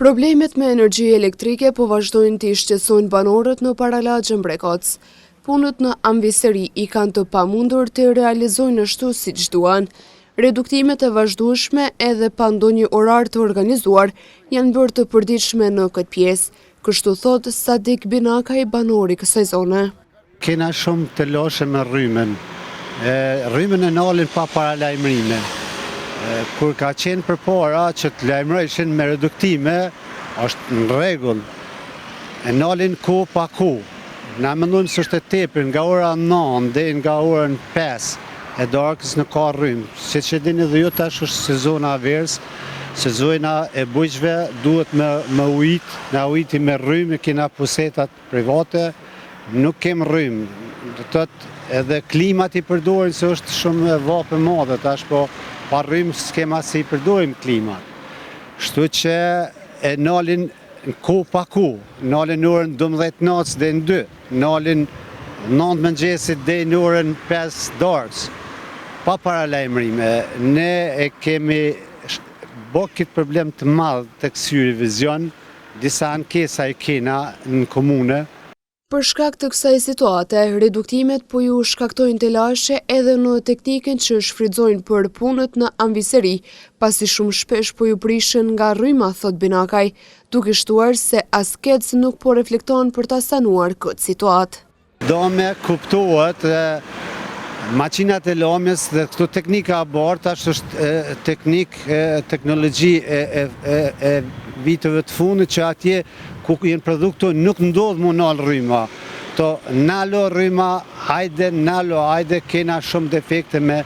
Problemet me energji elektrike po vazhdojnë të shqetësojnë banorët në Paralagjën Brekoc. Punët në ambiseri i kanë të pamundur të realizojnë ashtu siç duan. Reduktimet e vazhdueshme edhe pa ndonjë orar të organizuar janë bërë të përditshme në këtë pjesë, kështu thot Sadik Binakaj, banori kësaj zone. Kena shumë të loshe me rrymen. Rrymen e nalin pa paralajmërime. Kur ka qenë përpara që të lajmërojshin me reduktime, është në rregull. E nalin ku pa ku. Na mendojmë se është e tepër nga ora 9 deri nga orën 5 e darkës në ka rrymë. Siç e dini dhe ju, tash është sezona verës, sezona e bujqve, duhet me ujit, na ujiti me rrymë, kena pusetat private, nuk kem rrymë. Do të thotë edhe klimat i përdorin se është shumë vapë e madhe tash, po pa rrymë s'kema se i përdorim klimat. Shtu që e nalin ku pa ku, nalin në orën 12 natës dhe në 2, nalin 9 mëngjesit dhe në orën 5 darkës, pa paralajmërime. Ne e kemi bo këtë problem të madh të kësyri vizion, disa ankesa i kena në komune. Për shkak të kësaj situate, reduktimet po ju shkaktojnë të lashe edhe në teknikën që shfrytëzojnë për punët në ambiseri, pasi shumë shpesh po ju prishen nga rryma, thot Binakaj, duke shtuar se as kec nuk po reflekton për ta sanuar këtë situatë. Do me kuptohet makinat e lomjes dhe këto teknika aborta është teknologji e viteve të fundit që atje ku jenë produkto nuk ndodh mu nalë rryma. To nalo rryma, hajde kena shumë defekte me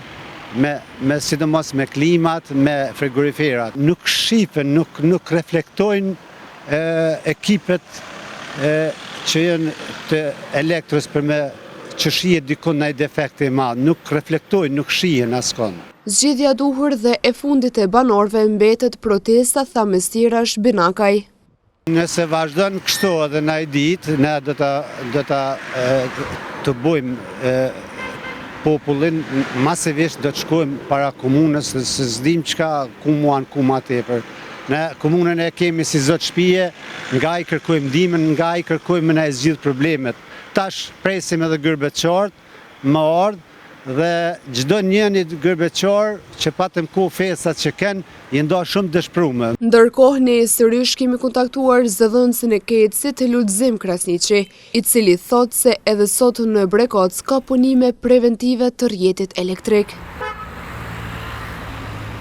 sidomos me klimat, me frigoriferat. Nuk shifen, nuk reflektojnë ekipet që jenë të elektrës për me që shihet dikon ndaj defekte i madh, nuk reflektojnë, nuk shihen askon. Zgjidhja duhur dhe e fundit e banorëve mbetet protesta, tha Mestirash Binakaj. Nëse vazhdon kështu edhe në ai ditë, ne do të bujmë popullin, masivisht do të shkojmë para komunës, se s'dim çka ku muan ku ma tepër. Ne komunën e kemi si zot shtëpie, nga i kërkojmë ndihmën, nga i kërkojmë na e zgjidh problemet. Tash presim edhe gërbeqarët më ardh dhe çdo njëri gërbeqar që patëm ku fesat që kanë, i nda shumë dëshpërume. Ndërkohë ne sërish kemi kontaktuar zëdhënësin e kecit Lulzim Krasniqi, i cili thot se edhe sot në Brekoc ka punime preventive të rrjetit elektrik.